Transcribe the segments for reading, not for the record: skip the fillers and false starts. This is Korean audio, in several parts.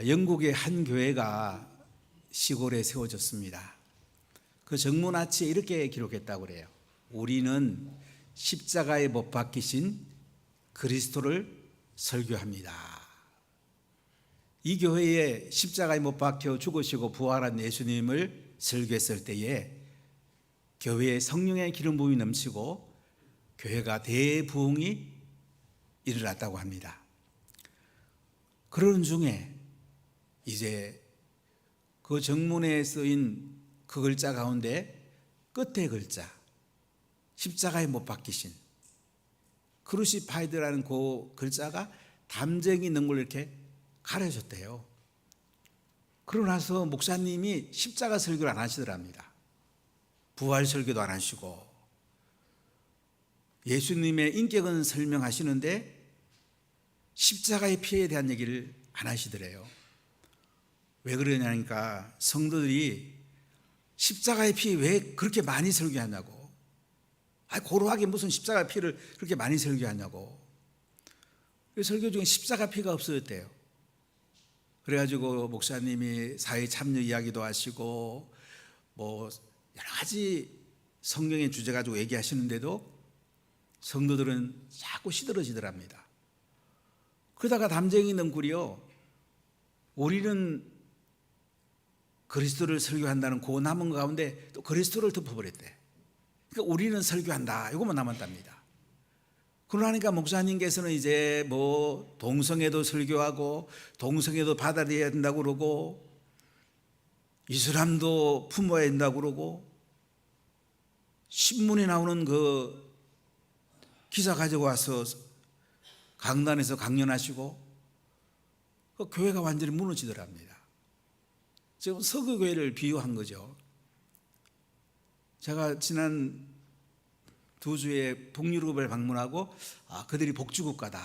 영국의 한 교회가 시골에 세워졌습니다. 그 정문 아치에 이렇게 기록했다고 그래요. 우리는 십자가에 못 박히신 그리스도를 설교합니다. 이 교회에 십자가에 못 박혀 죽으시고 부활한 예수님을 설교했을 때에 교회에 성령의 기름 부음이 넘치고 교회가 대부흥이 일어났다고 합니다. 그러는 중에 이제 그 정문에 쓰인 그 글자 가운데 끝에 글자, 십자가에 못 박히신 크루시파이드라는 그 글자가 담쟁이 있는 걸 이렇게 가려줬대요. 그러고 나서 목사님이 십자가 설교를 안 하시더랍니다. 부활 설교도 안 하시고 예수님의 인격은 설명하시는데 십자가의 피에 대한 얘기를 안 하시더래요. 왜 그러냐니까 성도들이 십자가의 피 왜 그렇게 많이 설교하냐고, 고루하게 무슨 십자가의 피를 그렇게 많이 설교하냐고. 설교 중에 십자가 피가 없어졌대요. 그래가지고 목사님이 사회 참여 이야기도 하시고 뭐 여러 가지 성경의 주제 가지고 얘기하시는데도 성도들은 자꾸 시들어지더랍니다. 그러다가 담쟁이 넝굴이요, 우리는 그리스도를 설교한다는 그 남은 가운데 또 그리스도를 덮어버렸대. 그러니까 우리는 설교한다, 이것만 남았답니다. 그러니까 목사님께서는 이제 뭐 동성애도 설교하고 동성애도 받아들여야 된다고 그러고 이슬람도 품어야 된다고 그러고 신문에 나오는 그 기사 가지고 와서 강단에서 강연하시고 그 교회가 완전히 무너지더랍니다. 지금 서구교회를 비유한 거죠. 제가 지난 2주에 북유럽을 방문하고 그들이 복지국가다.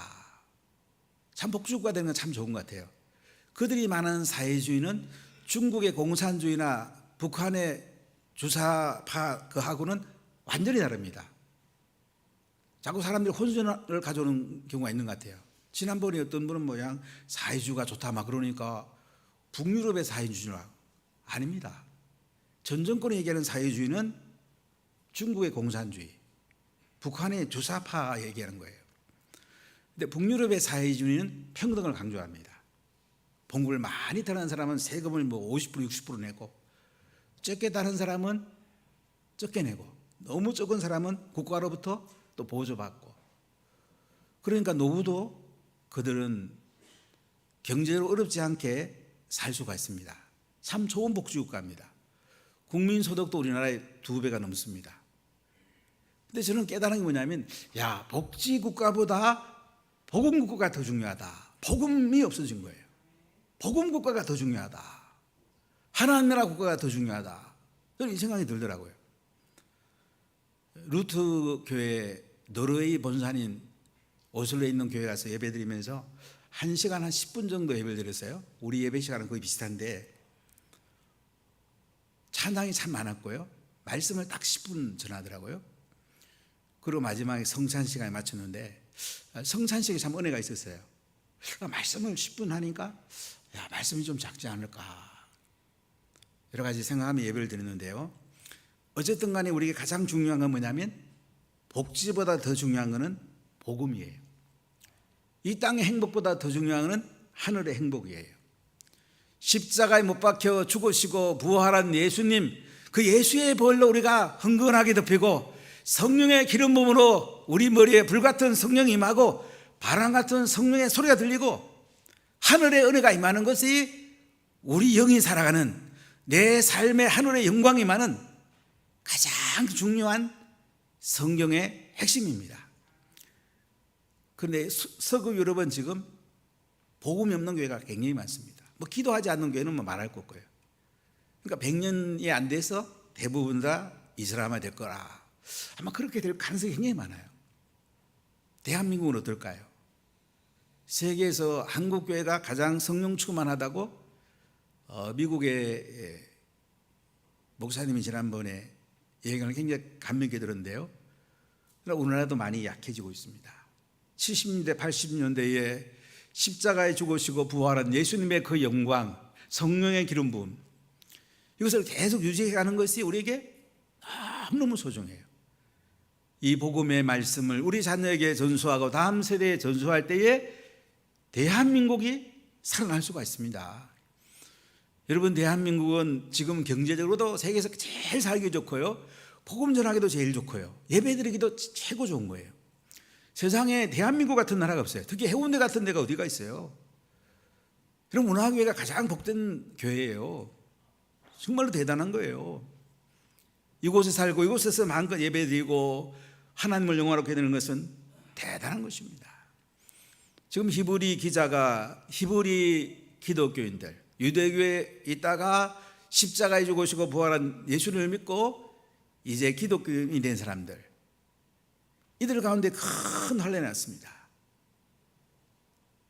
참 복지국가 되는 건 참 좋은 것 같아요. 그들이 말하는 사회주의는 중국의 공산주의나 북한의 주사파 그하고는 완전히 다릅니다. 자꾸 사람들이 혼선을 가져오는 경우가 있는 것 같아요. 지난번에 어떤 분은 뭐야 사회주의가 좋다 막 그러니까 북유럽의 사회주의가 아닙니다. 전 정권이 얘기하는 사회주의는 중국의 공산주의, 북한의 주사파 얘기하는 거예요. 근데 북유럽의 사회주의는 평등을 강조합니다. 봉급을 많이 타는 사람은 세금을 뭐 50% 60% 내고 적게 타는 사람은 적게 내고 너무 적은 사람은 국가로부터 또 보조받고, 그러니까 노후도 그들은 경제로 어렵지 않게 살 수가 있습니다. 참 좋은 복지국가입니다. 국민소득도 우리나라의 2배가 넘습니다. 근데 저는 깨달은 게 뭐냐면 복지국가보다 복음국가가 더 중요하다. 복음이 없어진 거예요. 복음국가가 더 중요하다. 하나님 나라 국가가 더 중요하다. 저는 이 생각이 들더라고요. 루트 교회 노르웨이 본산인 오슬로에 있는 교회 가서 예배 드리면서 1시간 한 10분 정도 예배를 드렸어요. 우리 예배 시간은 거의 비슷한데 찬양이 참 많았고요. 말씀을 딱 10분 전하더라고요. 그리고 마지막에 성찬 시간에 맞췄는데 성찬식이 참 은혜가 있었어요. 말씀을 10분 하니까 말씀이 좀 작지 않을까 여러 가지 생각하며 예배를 드렸는데요. 어쨌든 간에 우리에게 가장 중요한 건 뭐냐면 복지보다 더 중요한 것은 복음이에요. 이 땅의 행복보다 더 중요한 것은 하늘의 행복이에요. 십자가에 못 박혀 죽으시고 부활한 예수님, 그 예수의 보혈로 우리가 흥건하게 덮이고 성령의 기름 부음으로 우리 머리에 불같은 성령이 임하고 바람 같은 성령의 소리가 들리고 하늘의 은혜가 임하는 것이 우리 영이 살아가는 내 삶의 하늘의 영광이 임하는 가장 중요한 성경의 핵심입니다. 그런데 서구 유럽은 지금 복음이 없는 교회가 굉장히 많습니다. 뭐 기도하지 않는 교회는 뭐 말할 것 없고요. 그러니까 100년이 안 돼서 대부분 다 이슬람화 될 거라. 아마 그렇게 될 가능성이 굉장히 많아요. 대한민국은 어떨까요? 세계에서 한국 교회가 가장 성령 충만하다고 미국의 목사님이 지난번에 얘기를 굉장히 감명 깊게 들었는데요. 우리나라도 많이 약해지고 있습니다. 70년대 80년대에 십자가에 죽으시고 부활한 예수님의 그 영광, 성령의 기름 부음, 이것을 계속 유지해가는 것이 우리에게 너무너무 소중해요. 이 복음의 말씀을 우리 자녀에게 전수하고 다음 세대에 전수할 때에 대한민국이 살아날 수가 있습니다. 여러분, 대한민국은 지금 경제적으로도 세계에서 제일 살기 좋고요, 복음 전하기도 제일 좋고요, 예배드리기도 최고 좋은 거예요. 세상에 대한민국 같은 나라가 없어요. 특히 해운대 같은 데가 어디가 있어요. 그럼 운하교회가 가장 복된 교회예요. 정말로 대단한 거예요. 이곳에 살고 이곳에서 마음껏 예배드리고 하나님을 영화롭게 되는 것은 대단한 것입니다. 지금 히브리 기자가 히브리 기독교인들, 유대교에 있다가 십자가에 죽으시고 부활한 예수를 믿고 이제 기독교인이 된 사람들, 이들 가운데 큰 혼란이 났습니다.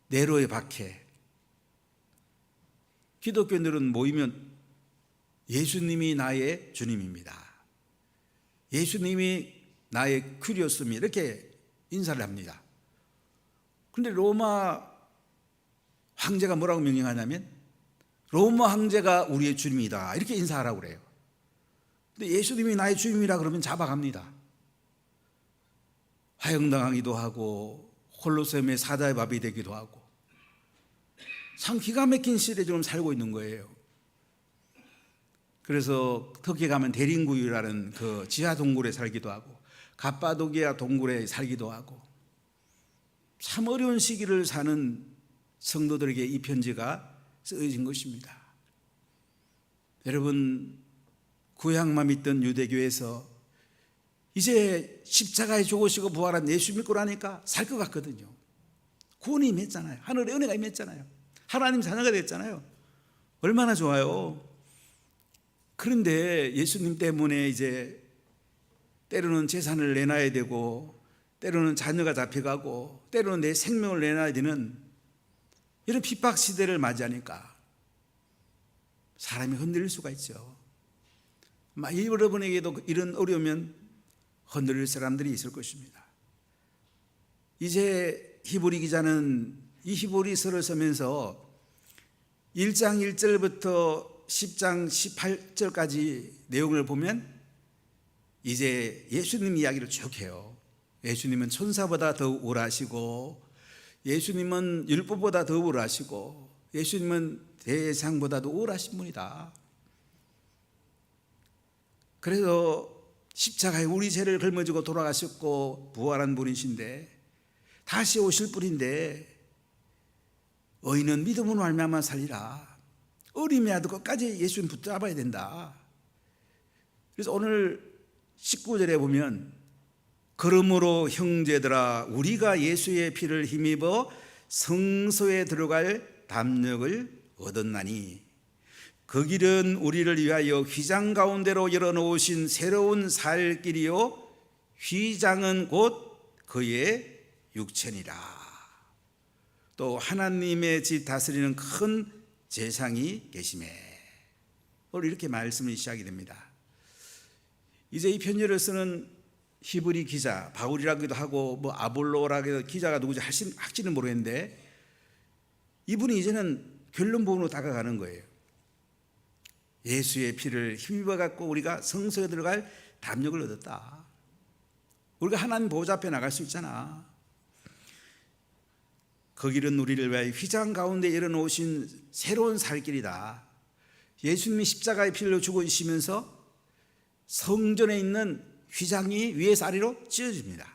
네로의 박해. 기독교인들은 모이면 예수님이 나의 주님입니다, 예수님이 나의 큐리오스입니다, 이렇게 인사를 합니다. 그런데 로마 황제가 뭐라고 명령하냐면 로마 황제가 우리의 주님이다, 이렇게 인사하라고 그래요. 근데 예수님이 나의 주님이라 그러면 잡아갑니다. 화형당하기도 하고 홀로세움의 사자의 밥이 되기도 하고 참 기가 막힌 시대에 지금 살고 있는 거예요. 그래서 터키 가면 대림구유라는 그 지하 동굴에 살기도 하고 갑바도기아 동굴에 살기도 하고 참 어려운 시기를 사는 성도들에게 이 편지가 쓰여진 것입니다. 여러분, 구약만 믿던 유대교에서 이제 십자가에 죽으시고 부활한 예수 믿고 나니까 살 것 같거든요. 구원이 임했잖아요. 하늘의 은혜가 임했잖아요. 하나님 자녀가 됐잖아요. 얼마나 좋아요. 그런데 예수님 때문에 이제 때로는 재산을 내놔야 되고 때로는 자녀가 잡혀가고 때로는 내 생명을 내놔야 되는 이런 핍박 시대를 맞이하니까 사람이 흔들릴 수가 있죠. 여러분에게도 이런 어려우면 흔들릴 사람들이 있을 것입니다. 이제 히브리 기자는 이 히브리서를 쓰면서 1장 1절부터 10장 18절까지 내용을 보면 이제 예수님 이야기를 쭉 해요. 예수님은 천사보다 더 우월하시고 예수님은 율법보다 더 우월하시고 예수님은 대상보다도 우월하신 분이다. 그래서 십자가에 우리 죄를 짊어지고 돌아가셨고 부활한 분이신데 다시 오실 분인데 의인은 믿음으로 말미암아 살리라. 어림이라도 끝까지 예수님 붙잡아야 된다. 그래서 오늘 19절에 보면 그러므로 형제들아 우리가 예수의 피를 힘입어 성소에 들어갈 담력을 얻었나니 그 길은 우리를 위하여 휘장 가운데로 열어놓으신 새로운 살 길이요 휘장은 곧 그의 육체니라. 또 하나님의 집 다스리는 큰 제상이 계시매. 오늘 이렇게 말씀이 시작이 됩니다. 이제 이 편지를 쓰는 히브리 기자, 바울이라기도 하고 뭐 아볼로라기도 하고 기자가 누구지 할지는 모르겠는데 이분이 이제는 결론 부분으로 다가가는 거예요. 예수의 피를 힘입어 갖고 우리가 성소에 들어갈 담력을 얻었다. 우리가 하나님 보좌 앞에 나갈 수 있잖아. 그 길은 우리를 위하여 휘장 가운데 열어놓으신 새로운 살 길이다. 예수님이 십자가의 피를 죽으시면서 성전에 있는 휘장이 위에서 아래로 찢어집니다.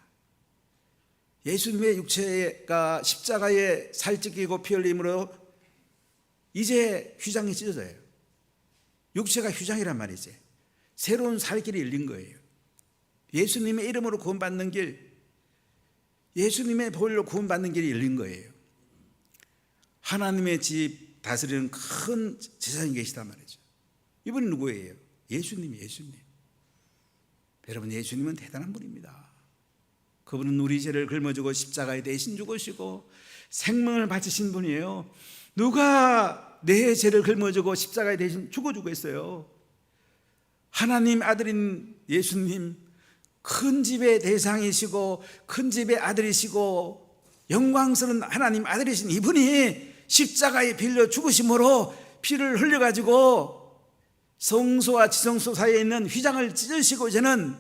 예수님의 육체가 십자가에 살찢기고 피 흘림으로 이제 휘장이 찢어져요. 육체가 휘장이란 말이지. 새로운 살 길이 열린 거예요. 예수님의 이름으로 구원받는 길, 예수님의 보혈로 구원받는 길이 열린 거예요. 하나님의 집 다스리는 큰 제사장이 계시단 말이죠. 이분이 누구예요? 예수님이 예수님. 여러분, 예수님은 대단한 분입니다. 그분은 우리 죄를 짊어지고 십자가에 대신 죽으시고 생명을 바치신 분이에요. 누가 내 죄를 짊어지고 십자가에 대신 죽어주겠어요? 하나님 아들인 예수님, 큰 집의 대상이시고 큰 집의 아들이시고 영광스러운 하나님 아들이신 이분이 십자가에 빌려 죽으심으로 피를 흘려가지고 성소와 지성소 사이에 있는 휘장을 찢으시고 이제는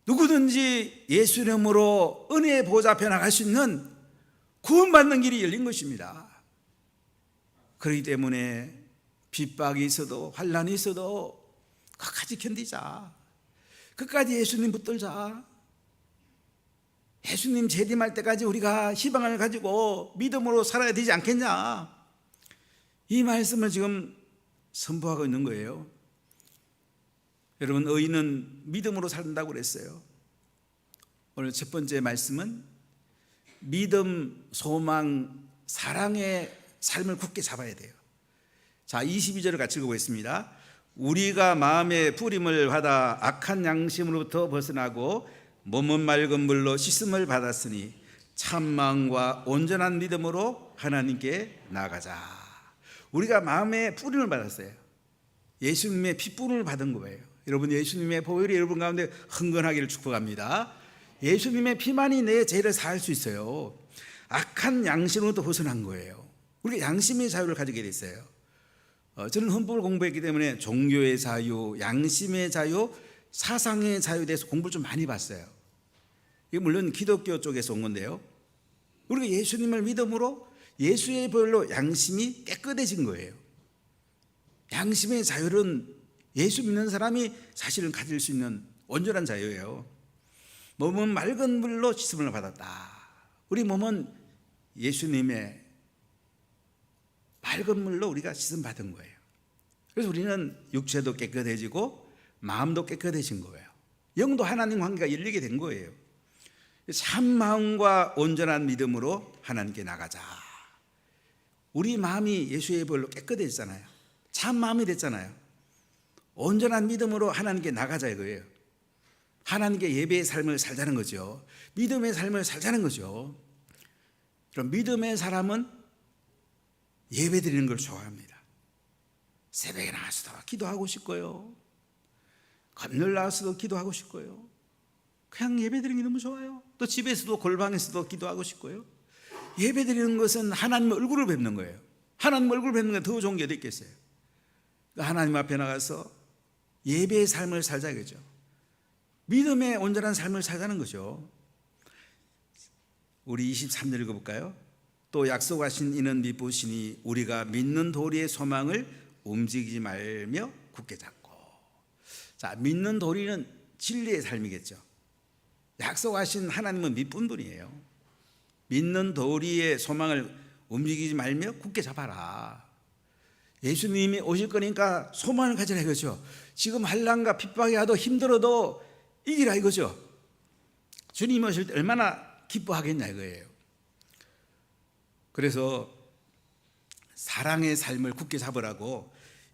누구든지 예수 이름으로 은혜의 보좌 앞에 나갈 수 있는 구원받는 길이 열린 것입니다. 그렇기 때문에 핍박이 있어도 환난이 있어도 끝까지 견디자. 끝까지 예수님 붙들자. 예수님 재림할 때까지 우리가 희망을 가지고 믿음으로 살아야 되지 않겠냐. 이 말씀을 지금 선포하고 있는 거예요. 여러분, 의인은 믿음으로 산다고 그랬어요. 오늘 첫 번째 말씀은 믿음, 소망, 사랑의 삶을 굳게 잡아야 돼요. 자, 22절을 같이 읽어보겠습니다. 우리가 마음의 부림을 받아 악한 양심으로부터 벗어나고 몸은 맑은 물로 씻음을 받았으니 참 마음과 온전한 믿음으로 하나님께 나아가자. 우리가 마음의 부림을 받았어요. 예수님의 핏부림을 받은 거예요. 여러분, 예수님의 보혈이 여러분 가운데 흥건하기를 축복합니다. 예수님의 피만이 내 죄를 사할 수 있어요. 악한 양심으로부터 벗어난 거예요. 우리가 양심의 자유를 가지게 됐어요. 저는 헌법을 공부했기 때문에 종교의 자유, 양심의 자유, 사상의 자유에 대해서 공부를 좀 많이 봤어요. 이게 물론 기독교 쪽에서 온 건데요. 우리가 예수님을 믿음으로 예수의 보혈로 양심이 깨끗해진 거예요. 양심의 자유는 예수 믿는 사람이 사실은 가질 수 있는 온전한 자유예요. 몸은 맑은 물로 씻음을 받았다. 우리 몸은 예수님의 맑은 물로 우리가 씻음 받은 거예요. 그래서 우리는 육체도 깨끗해지고 마음도 깨끗해진 거예요. 영도 하나님 관계가 열리게 된 거예요. 참 마음과 온전한 믿음으로 하나님께 나가자. 우리 마음이 예수의 보혈로 깨끗해졌잖아요. 참 마음이 됐잖아요. 온전한 믿음으로 하나님께 나가자 이거예요. 하나님께 예배의 삶을 살자는 거죠. 믿음의 삶을 살자는 거죠. 그럼 믿음의 사람은 예배 드리는 걸 좋아합니다. 새벽에 나와서도 기도하고 싶고요. 금요일 나와서도 기도하고 싶고요. 그냥 예배 드리는 게 너무 좋아요. 또 집에서도 골방에서도 기도하고 싶고요. 예배 드리는 것은 하나님의 얼굴을 뵙는 거예요. 하나님 얼굴을 뵙는 게 더 좋은 게 어디 있겠어요. 하나님 앞에 나가서 예배의 삶을 살자 이거죠. 믿음의 온전한 삶을 살자는 거죠. 우리 23절 읽어볼까요? 또 약속하신 이는 미쁘시니 우리가 믿는 도리의 소망을 움직이지 말며 굳게 잡고. 자, 믿는 도리는 진리의 삶이겠죠. 약속하신 하나님은 미쁜 분이에요. 믿는 도리의 소망을 움직이지 말며 굳게 잡아라. 예수님이 오실 거니까 소망을 가지라 이거죠. 지금 환난과 핍박이 와도 힘들어도 이기라 이거죠. 주님 오실 때 얼마나 기뻐하겠냐 이거예요. 그래서 사랑의 삶을 굳게 잡으라고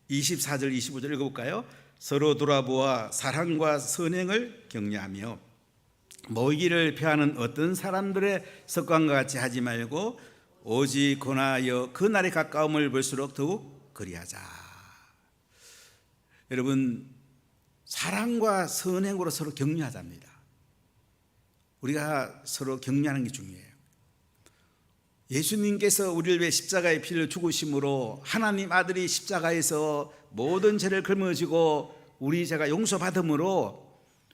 24절 25절 읽어볼까요? 서로 돌아보아 사랑과 선행을 격려하며 모이기를 피하는 어떤 사람들의 습관과 같이 하지 말고 오직 권하여 그 날의 가까움을 볼수록 더욱 그리하자. 여러분, 사랑과 선행으로 서로 격려하자입니다. 우리가 서로 격려하는 게 중요해요. 예수님께서 우리를 위해 십자가의 피를 죽으심으로 하나님 아들이 십자가에서 모든 죄를 짊어지고 우리 죄가 용서받음으로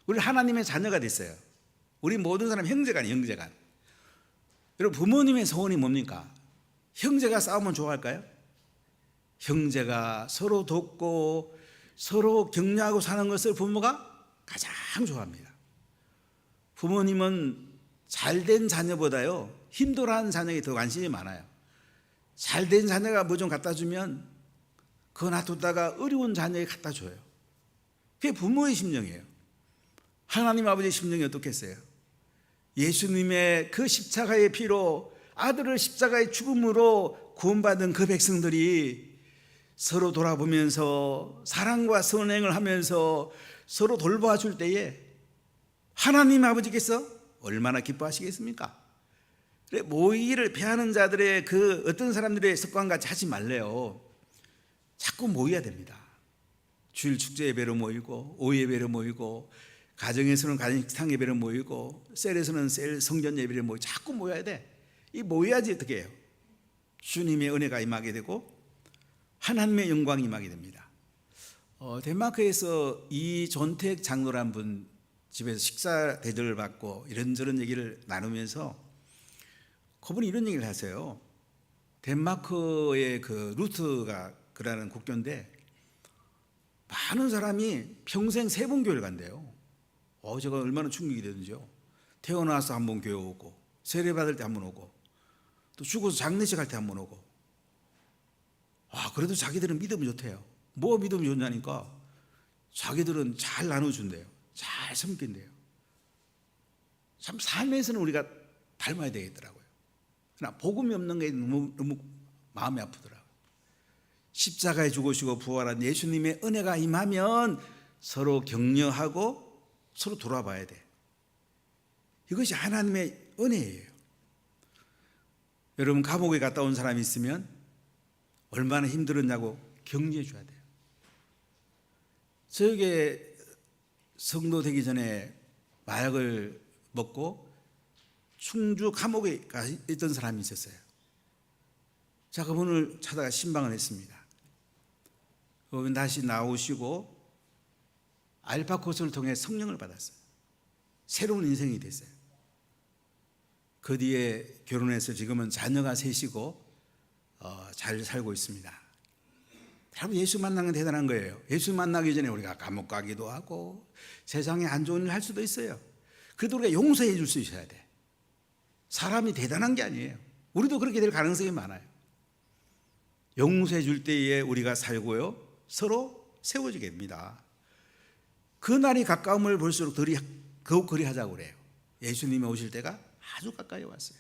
우리 하나님의 자녀가 됐어요. 우리 모든 사람 형제간. 여러분, 부모님의 소원이 뭡니까? 형제가 싸우면 좋아할까요? 형제가 서로 돕고 서로 격려하고 사는 것을 부모가 가장 좋아합니다. 부모님은 잘된 자녀보다요 힘들어하는 자녀에 더 관심이 많아요. 잘된 자녀가 뭐 좀 갖다 주면 그거 놔뒀다가 어려운 자녀에 갖다 줘요. 그게 부모의 심정이에요. 하나님 아버지의 심정이 어떻겠어요? 예수님의 그 십자가의 피로 아들을 십자가의 죽음으로 구원받은 그 백성들이 서로 돌아보면서 사랑과 선행을 하면서 서로 돌봐줄 때에 하나님 아버지께서 얼마나 기뻐하시겠습니까? 모이기를 피하는 자들의 그 어떤 사람들의 습관같이 하지 말래요. 자꾸 모여야 됩니다. 주일 축제 예배로 모이고 오예배로 모이고 가정에서는 가정상 예배를 모이고 셀에서는 셀 성전 예배를 모이고 자꾸 모여야 돼. 이 모여야지 어떻게 해요? 주님의 은혜가 임하게 되고 하나님의 영광이 임하게 됩니다. 덴마크에서 이존택 장로란 분 집에서 식사 대접을 받고 이런저런 얘기를 나누면서 그분이 이런 얘기를 하세요. 덴마크의 그 루트가 그라는 국교인데 많은 사람이 평생 세 번 교회를 간대요. 제가 얼마나 충격이 되는지요. 태어나서 한 번 교회 오고, 세례 받을 때 한 번 오고, 또 죽어서 장례식 할 때 한 번 오고. 그래도 자기들은 믿음이 좋대요. 뭐 믿음이 좋냐니까 자기들은 잘 나눠준대요. 잘 섬긴대요. 참 삶에서는 우리가 닮아야 되겠더라고요. 그러나 복음이 없는 게 너무 마음이 아프더라고요. 십자가에 죽으시고 부활한 예수님의 은혜가 임하면 서로 격려하고 서로 돌아봐야 돼. 이것이 하나님의 은혜예요. 여러분 감옥에 갔다 온 사람이 있으면 얼마나 힘들었냐고 격려해 줘야 돼요. 저에게 성도 되기 전에 마약을 먹고 충주 감옥에 있던 사람이 있었어요. 자, 그분을 찾아가 신방을 했습니다. 그분 다시 나오시고 알파 코스를 통해 성령을 받았어요. 새로운 인생이 됐어요. 그 뒤에 결혼해서 지금은 자녀가 셋이고 잘 살고 있습니다. 여러분 예수 만나는 건 대단한 거예요. 예수 만나기 전에 우리가 감옥 가기도 하고 세상에 안 좋은 일 할 수도 있어요. 그래도 우리가 용서해 줄 수 있어야 돼. 사람이 대단한 게 아니에요. 우리도 그렇게 될 가능성이 많아요. 용서해 줄 때에 우리가 살고요 서로 세워지게 됩니다. 그 날이 가까움을 볼수록 더욱 그리하자고 그래요. 예수님이 오실 때가 아주 가까이 왔어요.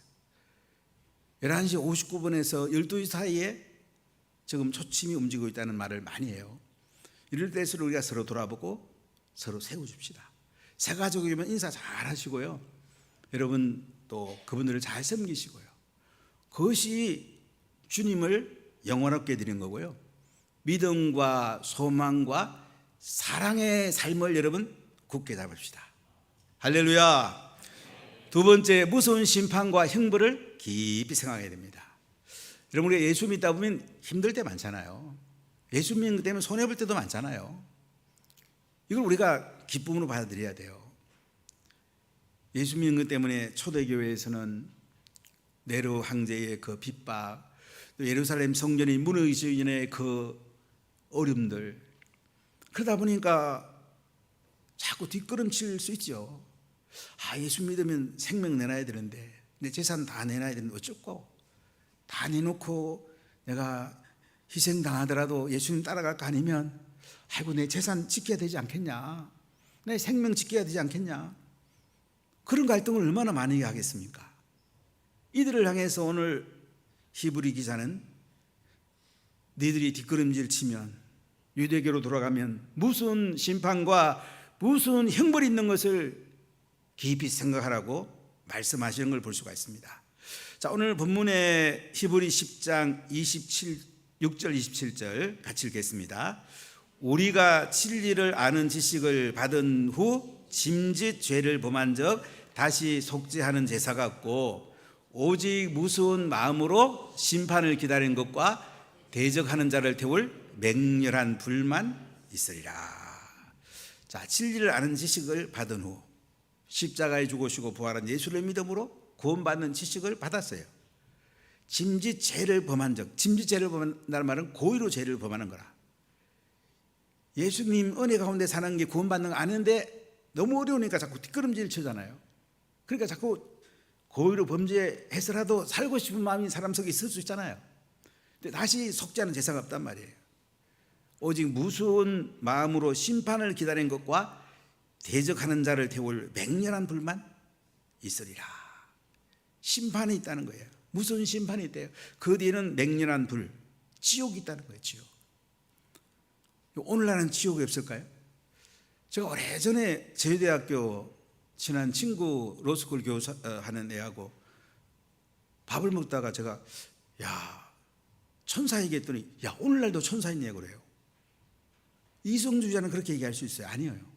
11시 59분에서 12시 사이에 지금 초침이 움직이고 있다는 말을 많이 해요. 이럴 때일수록 우리가 서로 돌아보고 서로 세워줍시다. 새 가족이면 인사 잘 하시고요. 여러분 또 그분들을 잘 섬기시고요. 그것이 주님을 영원하게 드린 거고요. 믿음과 소망과 사랑의 삶을 여러분 굳게 잡읍시다. 할렐루야. 두 번째, 무서운 심판과 형벌을 깊이 생각해야 됩니다. 여러분 우리가 예수 믿다 보면 힘들 때 많잖아요. 예수 믿는 것 때문에 손해볼 때도 많잖아요. 이걸 우리가 기쁨으로 받아들여야 돼요. 예수 믿는 것 때문에 초대교회에서는 네로 황제의 그 핍박, 또 예루살렘 성전이 무너지기 전에 그 어려움들, 그러다 보니까 자꾸 뒷걸음칠 수 있죠. 예수 믿으면 생명 내놔야 되는데, 내 재산 다 내놔야 되는데 어쩌고, 다 내놓고 내가 희생당하더라도 예수님 따라갈까 아니면 내 재산 지켜야 되지 않겠냐, 내 생명 지켜야 되지 않겠냐, 그런 갈등을 얼마나 많이 하겠습니까? 이들을 향해서 오늘 히브리 기자는 너희들이 뒷걸음질 치면, 유대교로 돌아가면 무슨 심판과 무슨 형벌이 있는 것을 깊이 생각하라고 말씀하시는 걸 볼 수가 있습니다. 자, 오늘 본문의 히브리 10장 6절 27절 같이 읽겠습니다. 우리가 진리를 아는 지식을 받은 후 짐짓 죄를 범한 적 다시 속죄하는 제사가 없고 오직 무서운 마음으로 심판을 기다리는 것과 대적하는 자를 태울 맹렬한 불만 있으리라. 자, 진리를 아는 지식을 받은 후 십자가에 죽으시고 부활한 예수를 믿음으로 구원받는 지식을 받았어요. 짐짓 죄를 범한 적, 짐짓 죄를 범한다는 말은 고의로 죄를 범하는 거라. 예수님 은혜 가운데 사는 게 구원받는 거 아는데 너무 어려우니까 자꾸 뒷걸음질 치잖아요. 그러니까 자꾸 고의로 범죄해서라도 살고 싶은 마음이 사람 속에 있을 수 있잖아요. 근데 다시 속죄하는 제사가 없단 말이에요. 오직 무서운 마음으로 심판을 기다리는 것과 대적하는 자를 태울 맹렬한 불만 있으리라. 심판이 있다는 거예요. 무서운 심판이 있대요. 그 뒤에는 맹렬한 불, 지옥이 있다는 거예요. 지옥. 오늘날은 지옥이 없을까요? 제가 오래전에 제주대학교 친한 친구 로스쿨 교사 하는 애하고 밥을 먹다가 제가 천사 얘기했더니 오늘날도 천사 있냐고 그래요. 이성주의자는 그렇게 얘기할 수 있어요? 아니에요.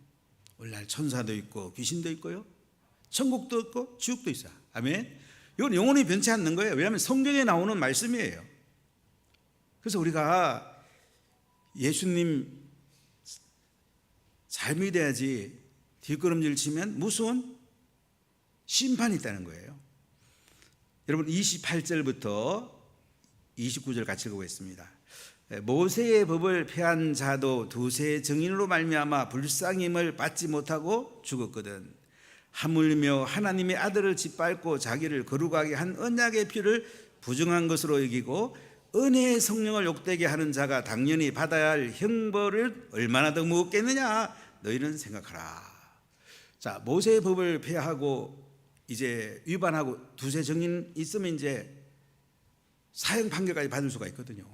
오늘날 천사도 있고 귀신도 있고요, 천국도 있고 지옥도 있어요. 아멘. 이건 영원히 변치 않는 거예요. 왜냐하면 성경에 나오는 말씀이에요. 그래서 우리가 예수님 잘 믿어야지 뒷걸음질 치면 무서운 심판이 있다는 거예요. 여러분 28절부터 29절 같이 읽어보겠습니다. 모세의 법을 폐한 자도 두세 증인으로 말미암아 불쌍힘을 받지 못하고 죽었거든. 하물며 하나님의 아들을 짓밟고 자기를 거룩하게 한 언약의 피를 부정한 것으로 여기고 은혜의 성령을 욕되게 하는 자가 당연히 받아야 할 형벌을 얼마나 더 무겁겠느냐 너희는 생각하라. 자, 모세의 법을 폐하고 이제 위반하고 두세 증인 있으면 이제 사형 판결까지 받을 수가 있거든요.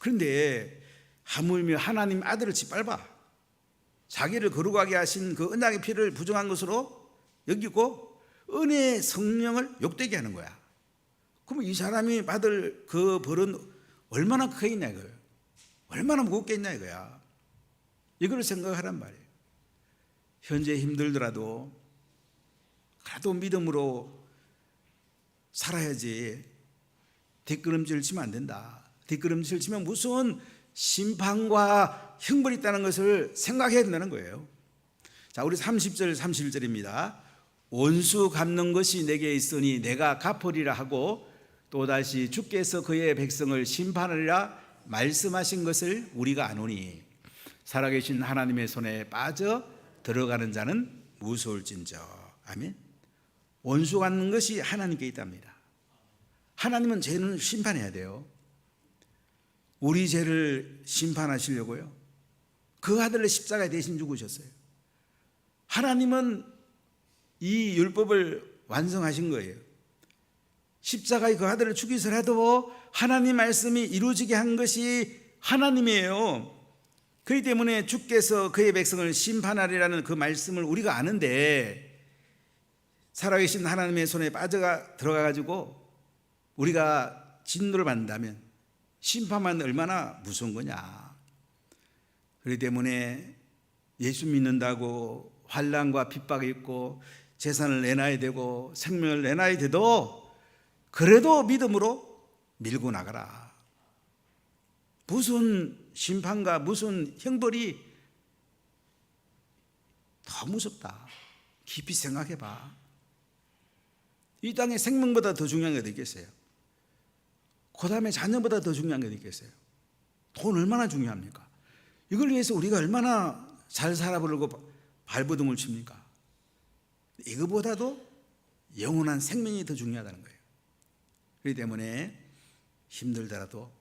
그런데 하물며 하나님 아들을 짓밟아 자기를 거룩하게 하신 그 언약의 피를 부정한 것으로 여기고 은혜의 성령을 욕되게 하는 거야. 그럼 이 사람이 받을 그 벌은 얼마나 크겠냐 이거예요. 얼마나 무겁겠냐 이거야. 이걸 생각하란 말이에요. 현재 힘들더라도 그래도 믿음으로 살아야지. 뒷걸음질 치면 안 된다. 뒷걸음질 치면 무서운 심판과 형벌이 있다는 것을 생각해야 된다는 거예요. 자, 우리 30절 31절입니다. 원수 갚는 것이 내게 있으니 내가 갚으리라 하고 또다시 주께서 그의 백성을 심판하리라 말씀하신 것을 우리가 아노니 살아계신 하나님의 손에 빠져 들어가는 자는 무서울진저. 아멘. 원수 갚는 것이 하나님께 있답니다. 하나님은 죄는 심판해야 돼요. 우리 죄를 심판하시려고요, 그 아들을 십자가에 대신 죽으셨어요. 하나님은 이 율법을 완성하신 거예요. 십자가에 그 아들을 죽이서라도 하나님 말씀이 이루어지게 한 것이 하나님이에요. 그렇기 때문에 주께서 그의 백성을 심판하리라는 그 말씀을 우리가 아는데 살아계신 하나님의 손에 빠져가 들어가가지고 우리가 진노를 받는다면 심판만 얼마나 무서운 거냐. 그렇기 때문에 예수 믿는다고 환난과 핍박이 있고 재산을 내놔야 되고 생명을 내놔야 돼도 그래도 믿음으로 밀고 나가라. 무슨 심판과 무슨 형벌이 더 무섭다. 깊이 생각해봐. 이 땅에 생명보다 더 중요한 게 어디 있겠어요? 그 다음에 자녀보다 더 중요한 게 어디 있겠어요? 돈 얼마나 중요합니까? 이걸 위해서 우리가 얼마나 잘 살아보려고 발버둥을 칩니까? 이거보다도 영원한 생명이 더 중요하다는 거예요. 그렇기 때문에 힘들더라도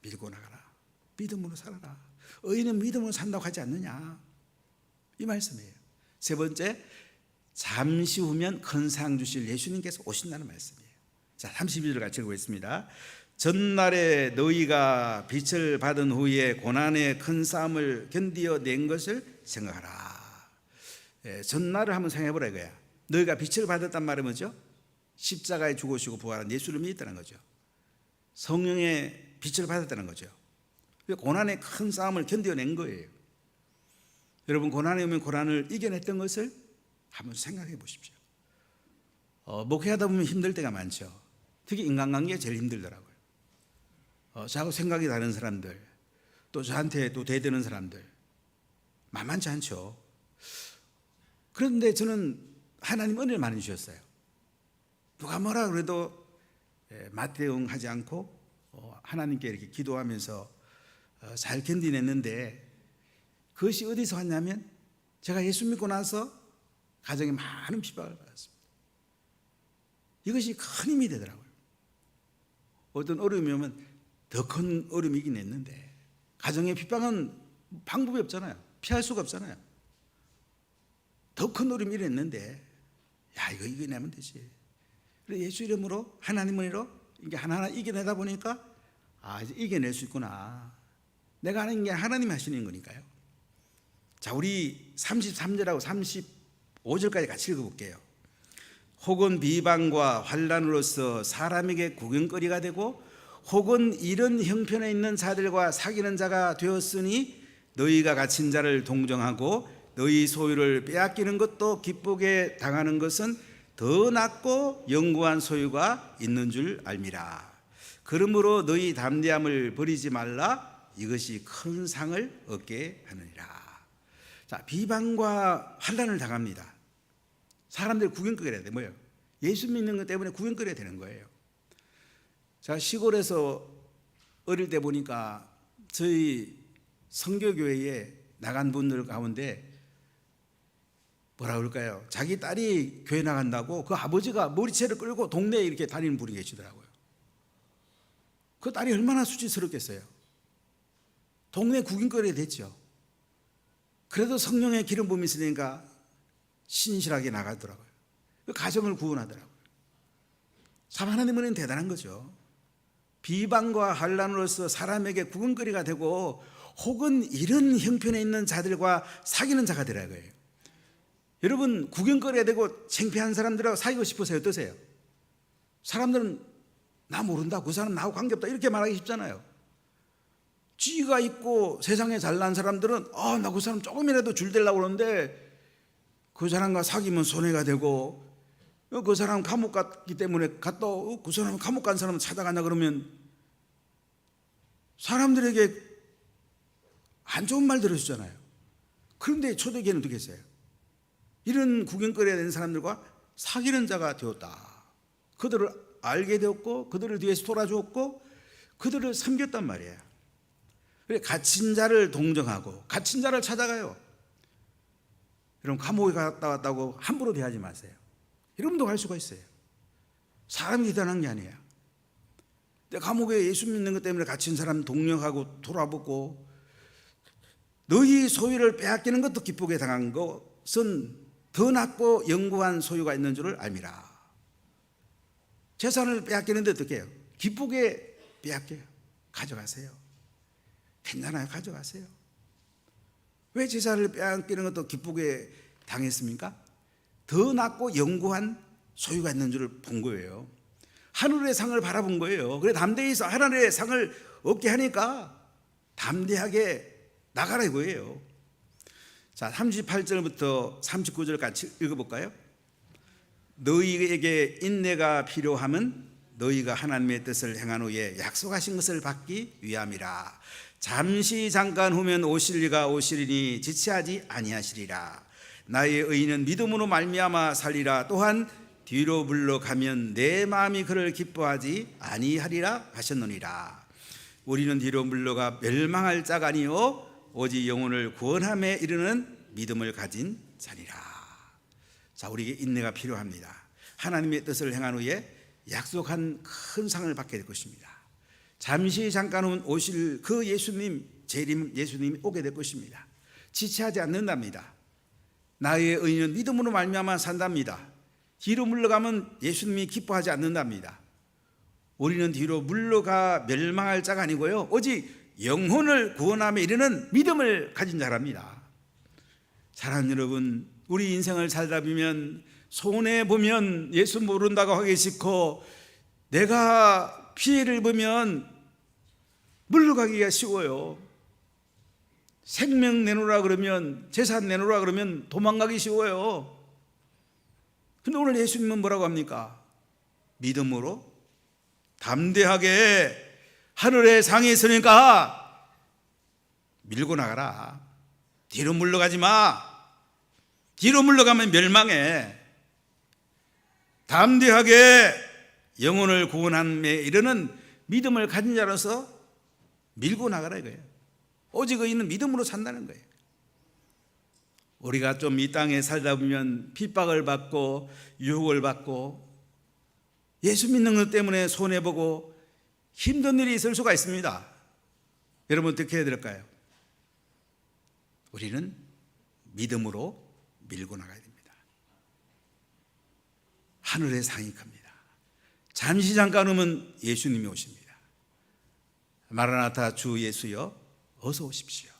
밀고 나가라. 믿음으로 살아라. 의인은 믿음으로 산다고 하지 않느냐, 이 말씀이에요. 세 번째, 잠시 후면 큰 상 주실 예수님께서 오신다는 말씀이에요. 자, 32절 같이 읽겠습니다. 전날에 너희가 빛을 받은 후에 고난의 큰 싸움을 견디어 낸 것을 생각하라. 전날을 한번 생각해보라 이거야. 너희가 빛을 받았단 말은 뭐죠? 십자가에 죽으시고 부활한 예수를 믿었다는 거죠. 성령의 빛을 받았다는 거죠. 고난의 큰 싸움을 견뎌낸 거예요. 여러분, 고난에 오면 고난을 이겨냈던 것을 한번 생각해 보십시오. 목회하다 보면 힘들 때가 많죠. 특히 인간관계가 제일 힘들더라고요. 저하고 생각이 다른 사람들, 또 저한테 또 대드는 사람들 만만치 않죠. 그런데 저는 하나님 은혜를 많이 주셨어요. 누가 뭐라 그래도 맞대응하지 않고 하나님께 이렇게 기도하면서 잘 견디냈는데, 그것이 어디서 왔냐면 제가 예수 믿고 나서 가정에 많은 핍박을 받았습니다. 이것이 큰 힘이 되더라고요. 어떤 어려움이 오면 더 큰 어려움이긴 했는데, 가정의 핍박은 방법이 없잖아요. 피할 수가 없잖아요. 더 큰 어려움이 일어났는데, 야, 이거 이겨내면 되지. 그래서 예수 이름으로, 하나님 은혜로 이게 하나하나 이겨내다 보니까 이제 이겨낼 수 있구나. 내가 하는 게 하나님이 하시는 거니까요. 자, 우리 33절하고 35절까지 같이 읽어볼게요. 혹은 비방과 환난으로서 사람에게 구경거리가 되고 혹은 이런 형편에 있는 자들과 사귀는 자가 되었으니 너희가 갇힌 자를 동정하고 너희 소유를 빼앗기는 것도 기쁘게 당하는 것은 더 낫고 영구한 소유가 있는 줄 알미라. 그러므로 너희 담대함을 버리지 말라. 이것이 큰 상을 얻게 하느니라. 자, 비방과 환난을 당합니다. 사람들 구경거려야 돼. 뭐예요? 예수 믿는 것 때문에 구경거려야 되는 거예요. 자, 시골에서 어릴 때 보니까 저희 선교교회에 나간 분들 가운데 뭐라 그럴까요? 자기 딸이 교회 나간다고 그 아버지가 머리채를 끌고 동네에 이렇게 다니는 분이 계시더라고요. 그 딸이 얼마나 수치스럽겠어요. 동네 구경거리가 됐죠. 그래도 성령의 기름 부음이 있으니까 신실하게 나가더라고요. 그 가정을 구원하더라고요. 참 하나님은 대단한 거죠. 비방과 환난으로서 사람에게 구경거리가 되고 혹은 이런 형편에 있는 자들과 사귀는 자가 되라 거예요. 여러분, 구경거리가 되고 창피한 사람들하고 사귀고 싶으세요? 어떠세요? 사람들은 나 모른다, 그 사람 나하고 관계없다 이렇게 말하기 쉽잖아요. 쥐가 있고 세상에 잘난 사람들은 나 그 사람 조금이라도 줄 대려고 그러는데 그 사람과 사귀면 손해가 되고 그 사람 감옥 갔기 때문에 갔다 그 사람 감옥 간 사람 찾아가냐 그러면 사람들에게 안 좋은 말 들어주잖아요. 그런데 초대교회는 어떻게 했어요? 이런 구경거리가 된 사람들과 사귀는 자가 되었다. 그들을 알게 되었고 그들을 뒤에서 돌아주었고 그들을 섬겼단 말이에요. 그래, 갇힌 자를 동정하고 갇힌 자를 찾아가요. 여러분, 감옥에 갔다 왔다고 함부로 대하지 마세요. 여러분도 갈 수가 있어요. 사람이 대단한 게 아니에요. 감옥에 예수 믿는 것 때문에 갇힌 사람 동정하고 돌아보고 너희 소유를 빼앗기는 것도 기쁘게 당한 것은 더 낫고 영구한 소유가 있는 줄을 알미라. 재산을 빼앗기는데 어떻게 해요? 기쁘게 빼앗겨요. 가져가세요. 괜찮아요. 가져가세요. 왜 재산을 빼앗기는 것도 기쁘게 당했습니까? 더 낫고 영구한 소유가 있는 줄을 본 거예요. 하늘의 상을 바라본 거예요. 그래 담대히 하늘의 상을 얻게 하니까 담대하게 나가라 이거예요. 자, 38절부터 39절 같이 읽어볼까요? 너희에게 인내가 필요함은 너희가 하나님의 뜻을 행한 후에 약속하신 것을 받기 위함이라. 잠시 잠깐 후면 오실리가 오시리니 지체하지 아니하시리라. 나의 의인은 믿음으로 말미암아 살리라. 또한 뒤로 물러가면 내 마음이 그를 기뻐하지 아니하리라 하셨느니라. 우리는 뒤로 물러가 멸망할 자가 아니요 오직 영혼을 구원함에 이르는 믿음을 가진 자니라. 자, 우리에게 인내가 필요합니다. 하나님의 뜻을 행한 후에 약속한 큰 상을 받게 될 것입니다. 잠시 잠깐 후면 오실 그 예수님, 재림 예수님이 오게 될 것입니다. 지체하지 않는답니다. 나의 의인은 믿음으로 말미암아 산답니다. 뒤로 물러가면 예수님이 기뻐하지 않는답니다. 우리는 뒤로 물러가 멸망할 자가 아니고요 오직 영혼을 구원함에 이르는 믿음을 가진 자랍니다. 사랑하는 여러분, 우리 인생을 살다 보면 손해보면 예수 모른다고 하기 싫고 내가 피해를 보면 물러가기가 쉬워요. 생명 내놓으라 그러면, 재산 내놓으라 그러면 도망가기 쉬워요. 근데 오늘 예수님은 뭐라고 합니까? 믿음으로 담대하게 하늘에 상이 있으니까 밀고 나가라. 뒤로 물러가지 마. 뒤로 물러가면 멸망해. 담대하게 영혼을 구원함에 이르는 믿음을 가진 자로서 밀고 나가라 이거예요. 오직 의인은 믿음으로 산다는 거예요. 우리가 좀 이 땅에 살다 보면 핍박을 받고 유혹을 받고 예수 믿는 것 때문에 손해보고 힘든 일이 있을 수가 있습니다. 여러분 어떻게 해야 될까요? 우리는 믿음으로 밀고 나가야 됩니다. 하늘의 상이 큽니다. 잠시 잠깐 오면 예수님이 오십니다. 마라나타 주 예수여 어서 오십시오.